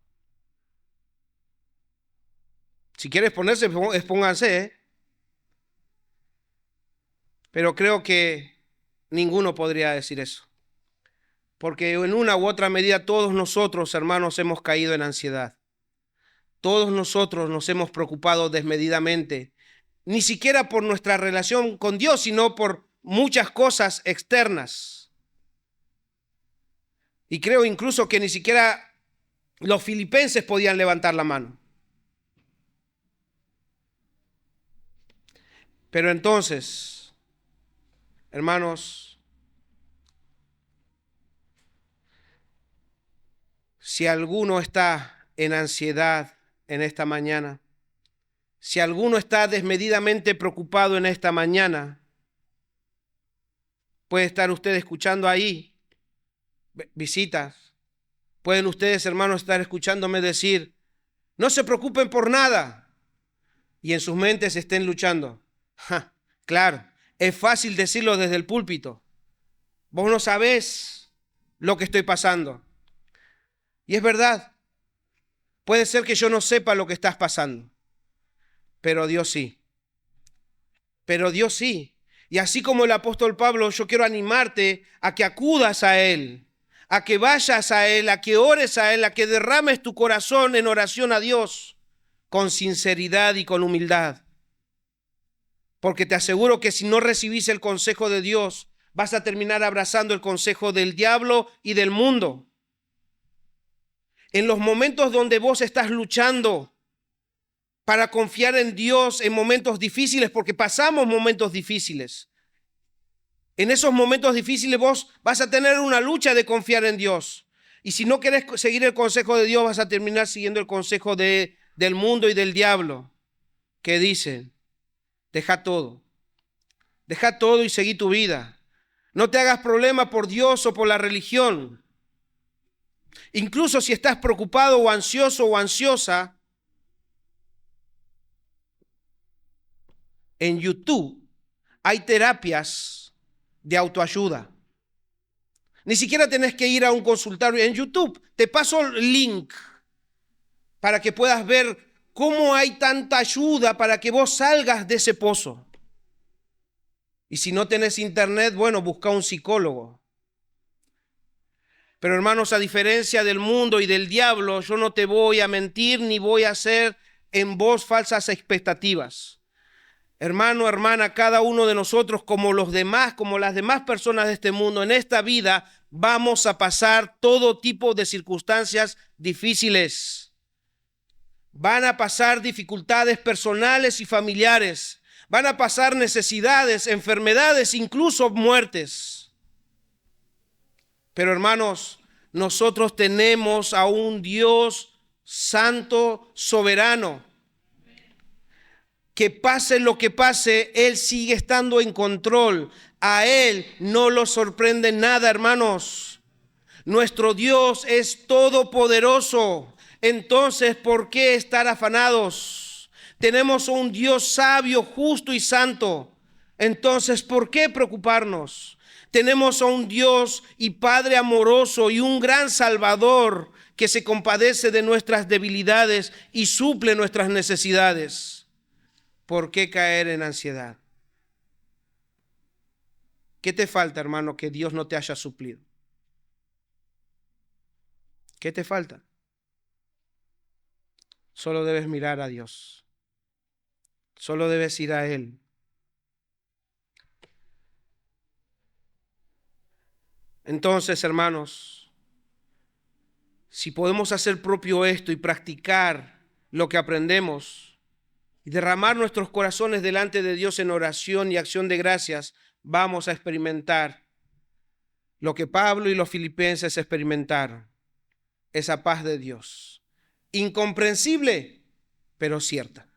Si quieres ponerse, pónganse, ¿eh? Pero creo que ninguno podría decir eso. Porque en una u otra medida todos nosotros, hermanos, hemos caído en ansiedad. Todos nosotros nos hemos preocupado desmedidamente, ni siquiera por nuestra relación con Dios, sino por muchas cosas externas. Y creo incluso que ni siquiera los filipenses podían levantar la mano. Pero entonces, hermanos, si alguno está en ansiedad en esta mañana, si alguno está desmedidamente preocupado en esta mañana, puede estar usted escuchando ahí visitas. Pueden ustedes, hermanos, estar escuchándome decir, no se preocupen por nada. Y en sus mentes estén luchando. Ja, claro, es fácil decirlo desde el púlpito. Vos no sabés lo que estoy pasando. Y es verdad. Puede ser que yo no sepa lo que estás pasando. Pero Dios sí. Pero Dios sí. Y así como el apóstol Pablo, yo quiero animarte a que acudas a Él, a que vayas a Él, a que ores a Él, a que derrames tu corazón en oración a Dios con sinceridad y con humildad. Porque te aseguro que si no recibís el consejo de Dios, vas a terminar abrazando el consejo del diablo y del mundo. En los momentos donde vos estás luchando para confiar en Dios en momentos difíciles, porque pasamos momentos difíciles. En esos momentos difíciles vos vas a tener una lucha de confiar en Dios. Y si no querés seguir el consejo de Dios, vas a terminar siguiendo el consejo del mundo y del diablo, que dicen, Deja todo. Deja todo y seguí tu vida. No te hagas problema por Dios o por la religión. Incluso si estás preocupado o ansioso o ansiosa, en YouTube hay terapias de autoayuda. Ni siquiera tenés que ir a un consultorio. En YouTube te paso el link para que puedas ver cómo hay tanta ayuda para que vos salgas de ese pozo. Y si no tenés internet, bueno, busca un psicólogo. Pero hermanos, a diferencia del mundo y del diablo, yo no te voy a mentir ni voy a hacer en vos falsas expectativas. Hermano, hermana, cada uno de nosotros, como los demás, como las demás personas de este mundo, en esta vida vamos a pasar todo tipo de circunstancias difíciles. Van a pasar dificultades personales y familiares. Van a pasar necesidades, enfermedades, incluso muertes. Pero hermanos, nosotros tenemos a un Dios santo, soberano, que pase lo que pase, Él sigue estando en control. A Él no lo sorprende nada, hermanos. Nuestro Dios es todopoderoso. Entonces, ¿por qué estar afanados? Tenemos un Dios sabio, justo y santo. Entonces, ¿por qué preocuparnos? Tenemos a un Dios y Padre amoroso y un gran Salvador que se compadece de nuestras debilidades y suple nuestras necesidades. ¿Por qué caer en ansiedad? ¿Qué te falta, hermano, que Dios no te haya suplido? ¿Qué te falta? Solo debes mirar a Dios. Solo debes ir a Él. Entonces, hermanos, si podemos hacer propio esto y practicar lo que aprendemos y derramar nuestros corazones delante de Dios en oración y acción de gracias, vamos a experimentar lo que Pablo y los filipenses experimentaron, esa paz de Dios, incomprensible, pero cierta.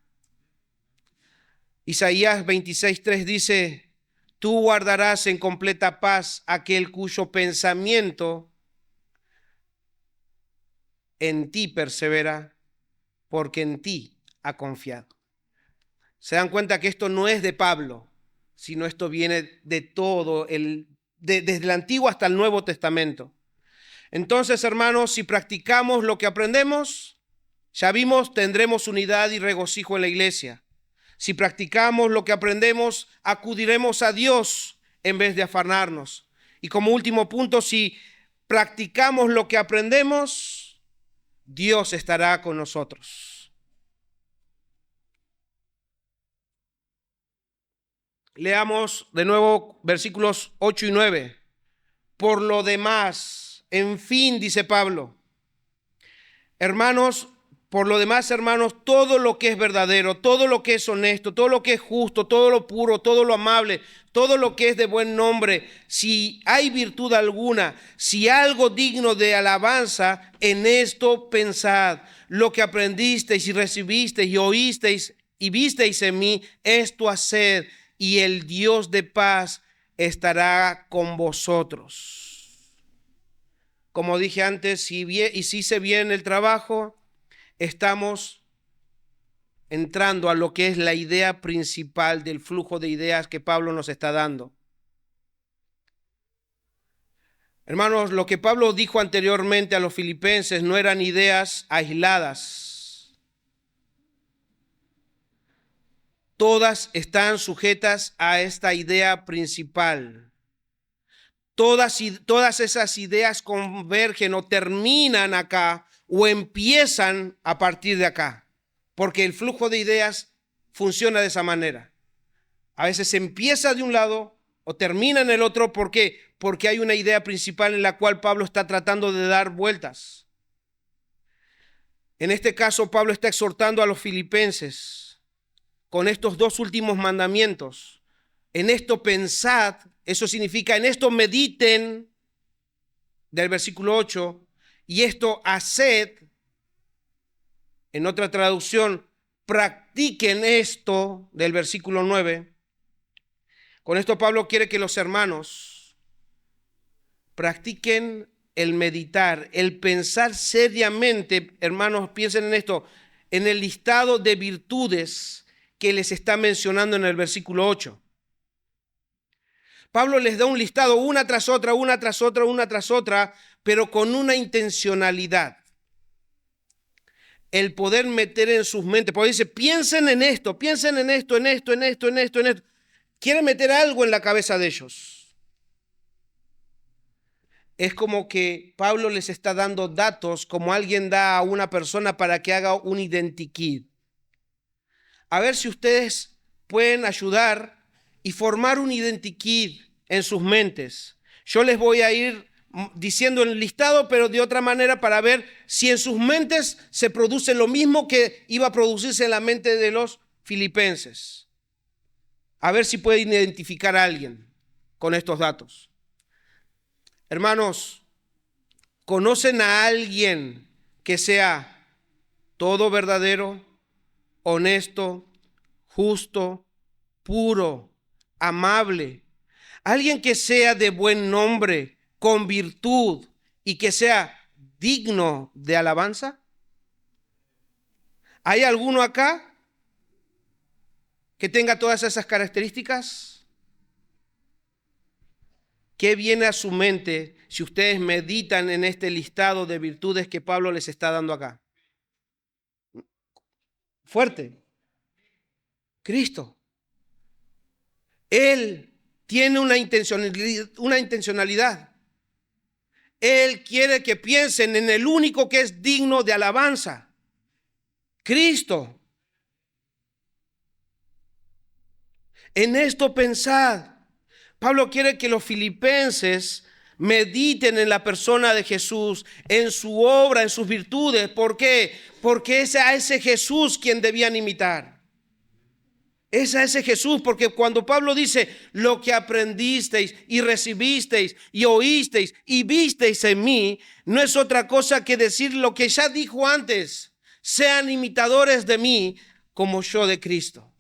Isaías 26:3 dice: tú guardarás en completa paz aquel cuyo pensamiento en ti persevera, porque en ti ha confiado. Se dan cuenta que esto no es de Pablo, sino esto viene de todo, desde el Antiguo hasta el Nuevo Testamento. Entonces, hermanos, si practicamos lo que aprendemos, ya vimos, tendremos unidad y regocijo en la iglesia. Si practicamos lo que aprendemos, acudiremos a Dios en vez de afanarnos. Y como último punto, si practicamos lo que aprendemos, Dios estará con nosotros. Leamos de nuevo versículos 8 y 9. Por lo demás, en fin, dice Pablo, hermanos, por lo demás, hermanos, todo lo que es verdadero, todo lo que es honesto, todo lo que es justo, todo lo puro, todo lo amable, todo lo que es de buen nombre, si hay virtud alguna, si algo digno de alabanza, en esto pensad. Lo que aprendisteis y recibisteis y oísteis y visteis en mí, esto haced, y el Dios de paz estará con vosotros. Como dije antes, si hice bien el trabajo, estamos entrando a lo que es la idea principal del flujo de ideas que Pablo nos está dando. Hermanos, lo que Pablo dijo anteriormente a los filipenses no eran ideas aisladas. Todas están sujetas a esta idea principal. Todas esas ideas convergen o terminan acá o empiezan a partir de acá, porque el flujo de ideas funciona de esa manera. A veces empieza de un lado o termina en el otro. ¿Por qué? Porque hay una idea principal en la cual Pablo está tratando de dar vueltas. En este caso, Pablo está exhortando a los filipenses con estos dos últimos mandamientos. En esto pensad, eso significa en esto mediten, del versículo 8, y esto haced, en otra traducción, practiquen esto del versículo 9. Con esto Pablo quiere que los hermanos practiquen el meditar, el pensar seriamente, hermanos, piensen en esto, en el listado de virtudes que les está mencionando en el versículo 8. Pablo les da un listado una tras otra, una tras otra, una tras otra, pero con una intencionalidad. El poder meter en sus mentes, porque dice, piensen en esto, piensen en esto, en esto, en esto, en esto, en esto. Quiere meter algo en la cabeza de ellos. Es como que Pablo les está dando datos como alguien da a una persona para que haga un identikit. A ver si ustedes pueden ayudar y formar un identikit en sus mentes. Yo les voy a ir diciendo el listado, pero de otra manera para ver si en sus mentes se produce lo mismo que iba a producirse en la mente de los filipenses. A ver si pueden identificar a alguien con estos datos. Hermanos, ¿conocen a alguien que sea todo verdadero, honesto, justo, puro, amable? Alguien que sea de buen nombre, con virtud y que sea digno de alabanza. ¿Hay alguno acá que tenga todas esas características? ¿Qué viene a su mente si ustedes meditan en este listado de virtudes que Pablo les está dando acá? Fuerte. Cristo. Él tiene una intencionalidad. Él quiere que piensen en el único que es digno de alabanza. Cristo. En esto pensad. Pablo quiere que los filipenses mediten en la persona de Jesús, en su obra, en sus virtudes. ¿Por qué? Porque es a ese Jesús quien debían imitar. Es a ese Jesús, porque cuando Pablo dice lo que aprendisteis y recibisteis y oísteis y visteis en mí, no es otra cosa que decir lo que ya dijo antes: sean imitadores de mí como yo de Cristo.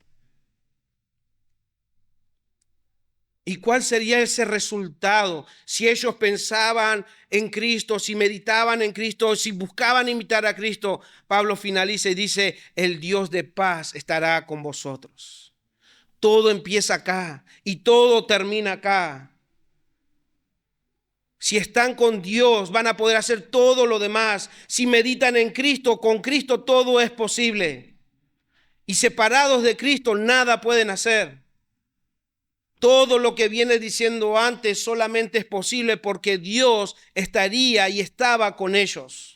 ¿Y cuál sería ese resultado si ellos pensaban en Cristo, si meditaban en Cristo, si buscaban imitar a Cristo? Pablo finaliza y dice: el Dios de paz estará con vosotros. Todo empieza acá y todo termina acá. Si están con Dios, van a poder hacer todo lo demás. Si meditan en Cristo, con Cristo todo es posible. Y separados de Cristo, nada pueden hacer. Todo lo que viene diciendo antes solamente es posible porque Dios estaría y estaba con ellos.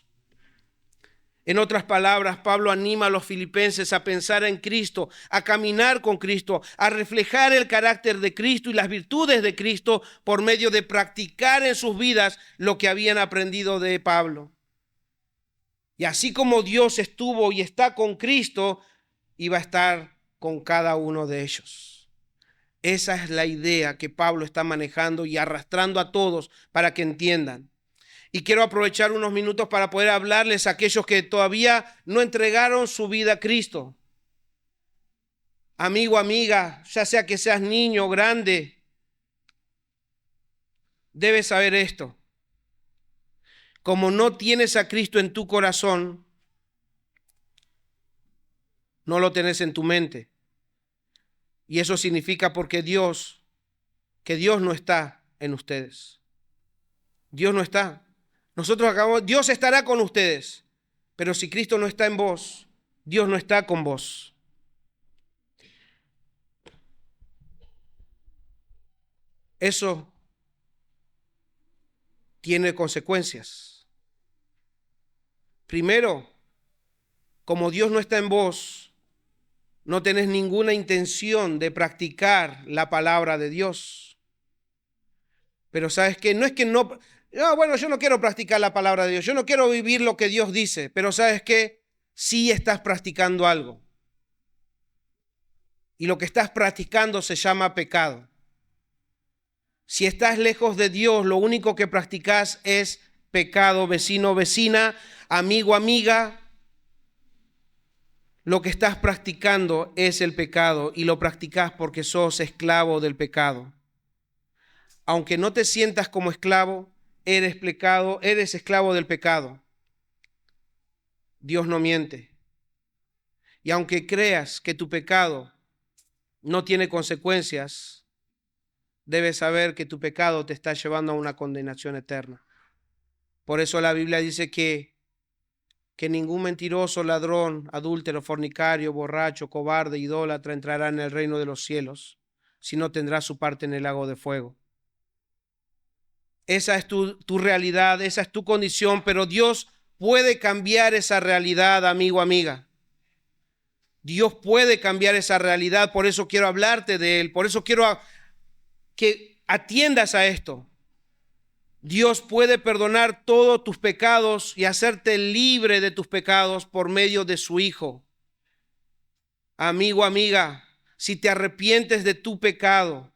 En otras palabras, Pablo anima a los filipenses a pensar en Cristo, a caminar con Cristo, a reflejar el carácter de Cristo y las virtudes de Cristo por medio de practicar en sus vidas lo que habían aprendido de Pablo. Y así como Dios estuvo y está con Cristo, iba a estar con cada uno de ellos. Esa es la idea que Pablo está manejando y arrastrando a todos para que entiendan. Y quiero aprovechar unos minutos para poder hablarles a aquellos que todavía no entregaron su vida a Cristo. Amigo, amiga, ya sea que seas niño o grande, debes saber esto. Como no tienes a Cristo en tu corazón, no lo tenés en tu mente. Y eso significa que Dios no está en ustedes. Dios no está. Nosotros acabamos, Dios estará con ustedes, pero si Cristo no está en vos, Dios no está con vos. Eso tiene consecuencias. Primero, como Dios no está en vos, no tenés ninguna intención de practicar la palabra de Dios. Pero ¿sabes qué? No es que no... bueno, yo no quiero practicar la palabra de Dios. Yo no quiero vivir lo que Dios dice. Pero ¿sabes qué? Sí estás practicando algo. Y lo que estás practicando se llama pecado. Si estás lejos de Dios, lo único que practicas es pecado, vecino, vecina, amigo, amiga. lo que estás practicando es el pecado y lo practicas porque sos esclavo del pecado. Aunque no te sientas como esclavo, eres esclavo del pecado. Dios no miente. Y aunque creas que tu pecado no tiene consecuencias, debes saber que tu pecado te está llevando a una condenación eterna. Por eso la Biblia dice que ningún mentiroso, ladrón, adúltero, fornicario, borracho, cobarde, idólatra entrará en el reino de los cielos, sino tendrá su parte en el lago de fuego. Esa es tu realidad, esa es tu condición, pero Dios puede cambiar esa realidad, amigo, amiga. Dios puede cambiar esa realidad, por eso quiero hablarte de Él, por eso quiero que atiendas a esto. Dios puede perdonar todos tus pecados y hacerte libre de tus pecados por medio de su Hijo. Amigo, amiga, si te arrepientes de tu pecado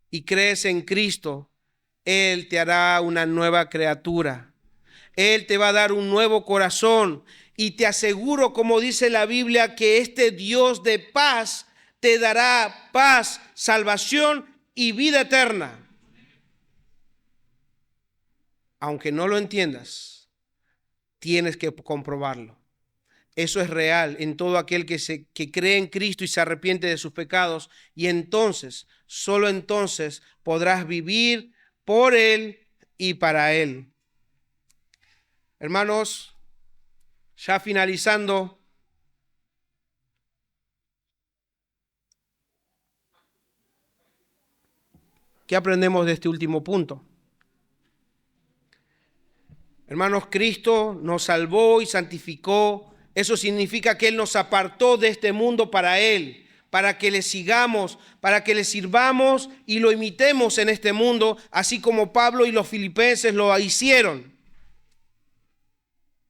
y crees en Cristo, Él te hará una nueva criatura. Él te va a dar un nuevo corazón y te aseguro, como dice la Biblia, que este Dios de paz te dará paz, salvación y vida eterna. Aunque no lo entiendas, tienes que comprobarlo. Eso es real en todo aquel que cree en Cristo y se arrepiente de sus pecados, y entonces, solo entonces, podrás vivir por Él y para Él. Hermanos, ya finalizando, ¿qué aprendemos de este último punto? Hermanos, Cristo nos salvó y santificó. Eso significa que Él nos apartó de este mundo para Él, para que le sigamos, para que le sirvamos y lo imitemos en este mundo, así como Pablo y los filipenses lo hicieron.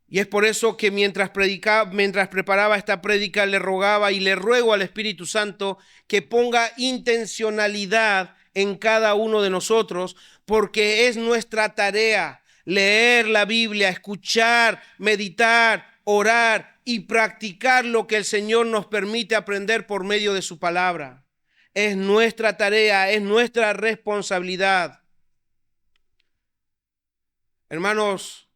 Y es por eso que mientras preparaba esta prédica, le rogaba y le ruego al Espíritu Santo que ponga intencionalidad en cada uno de nosotros, porque es nuestra tarea leer la Biblia, escuchar, meditar, orar y practicar lo que el Señor nos permite aprender por medio de su palabra. Es nuestra tarea, es nuestra responsabilidad. Hermanos,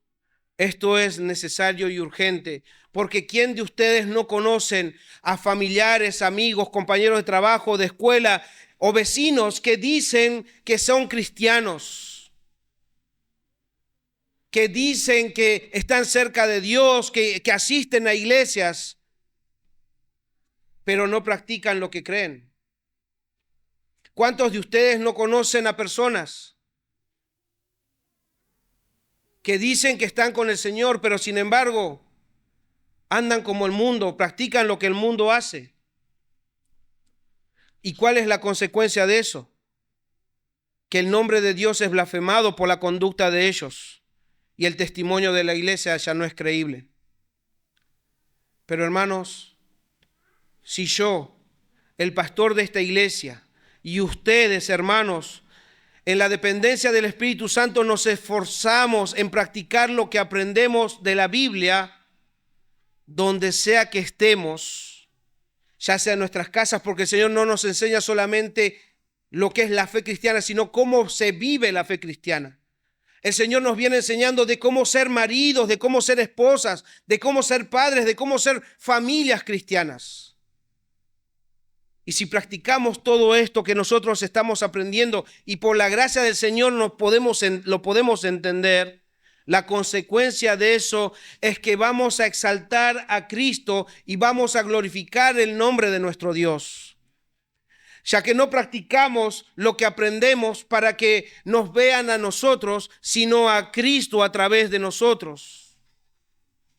esto es necesario y urgente, porque ¿quién de ustedes no conocen a familiares, amigos, compañeros de trabajo, de escuela o vecinos que dicen que son cristianos? Que dicen que están cerca de Dios, que asisten a iglesias, pero no practican lo que creen. ¿Cuántos de ustedes no conocen a personas que dicen que están con el Señor, pero sin embargo andan como el mundo, practican lo que el mundo hace? ¿Y cuál es la consecuencia de eso? Que el nombre de Dios es blasfemado por la conducta de ellos y el testimonio de la iglesia ya no es creíble. Pero hermanos, si yo, el pastor de esta iglesia, y ustedes, hermanos, en la dependencia del Espíritu Santo nos esforzamos en practicar lo que aprendemos de la Biblia, donde sea que estemos, ya sea en nuestras casas, porque el Señor no nos enseña solamente lo que es la fe cristiana, sino cómo se vive la fe cristiana. El Señor nos viene enseñando de cómo ser maridos, de cómo ser esposas, de cómo ser padres, de cómo ser familias cristianas. Y si practicamos todo esto que nosotros estamos aprendiendo y por la gracia del Señor lo podemos entender, la consecuencia de eso es que vamos a exaltar a Cristo y vamos a glorificar el nombre de nuestro Dios. Ya que no practicamos lo que aprendemos para que nos vean a nosotros, sino a Cristo a través de nosotros.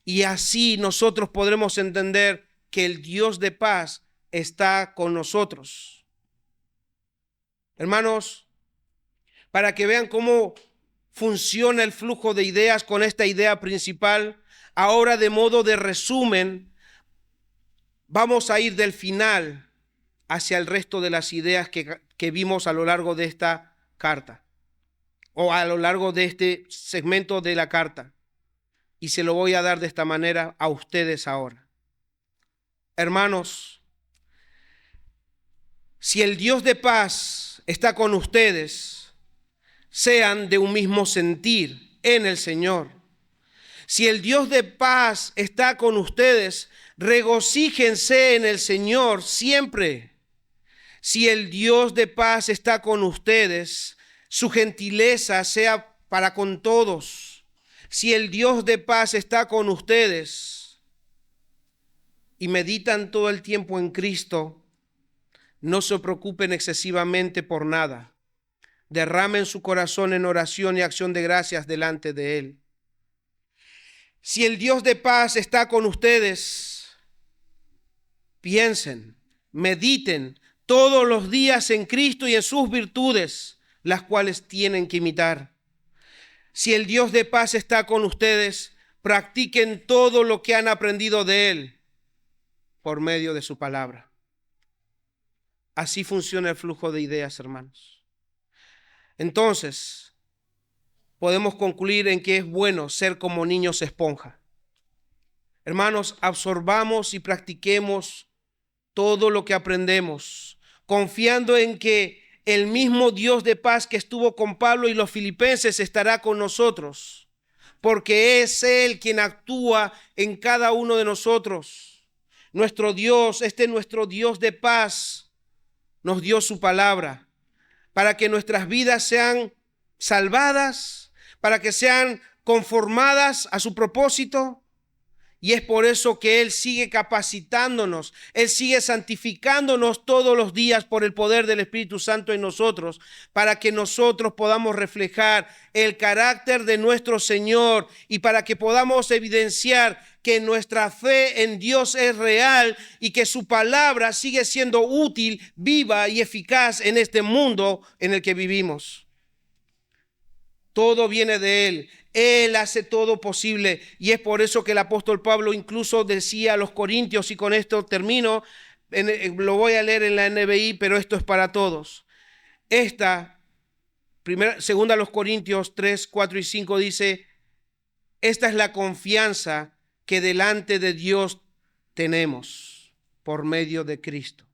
Y así nosotros podremos entender que el Dios de paz está con nosotros. Hermanos, para que vean cómo funciona el flujo de ideas con esta idea principal, ahora de modo de resumen, vamos a ir del final hacia el resto de las ideas que vimos a lo largo de esta carta o a lo largo de este segmento de la carta. Y se lo voy a dar de esta manera a ustedes ahora. Hermanos, si el Dios de paz está con ustedes, sean de un mismo sentir en el Señor. Si el Dios de paz está con ustedes, regocíjense en el Señor siempre. Si el Dios de paz está con ustedes, su gentileza sea para con todos. Si el Dios de paz está con ustedes y meditan todo el tiempo en Cristo, no se preocupen excesivamente por nada. Derramen su corazón en oración y acción de gracias delante de Él. Si el Dios de paz está con ustedes, piensen, mediten todos los días en Cristo y en sus virtudes, las cuales tienen que imitar. Si el Dios de paz está con ustedes, practiquen todo lo que han aprendido de Él por medio de su palabra. Así funciona el flujo de ideas, hermanos. Entonces, podemos concluir en que es bueno ser como niños esponja. Hermanos, absorbamos y practiquemos todo lo que aprendemos, confiando en que el mismo Dios de paz que estuvo con Pablo y los filipenses estará con nosotros, porque es Él quien actúa en cada uno de nosotros. Nuestro Dios, nuestro Dios de paz, nos dio su palabra para que nuestras vidas sean salvadas, para que sean conformadas a su propósito. Y es por eso que Él sigue capacitándonos, Él sigue santificándonos todos los días por el poder del Espíritu Santo en nosotros, para que nosotros podamos reflejar el carácter de nuestro Señor y para que podamos evidenciar que nuestra fe en Dios es real y que su palabra sigue siendo útil, viva y eficaz en este mundo en el que vivimos. Todo viene de Él. Él hace todo posible y es por eso que el apóstol Pablo incluso decía a los corintios, y con esto termino, lo voy a leer en la NBI, pero esto es para todos. Segunda a los Corintios 3, 4 y 5 dice, esta es la confianza que delante de Dios tenemos por medio de Cristo.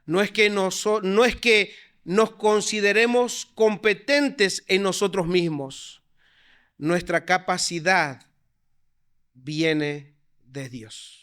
No es que nos consideremos competentes en nosotros mismos. Nuestra capacidad viene de Dios.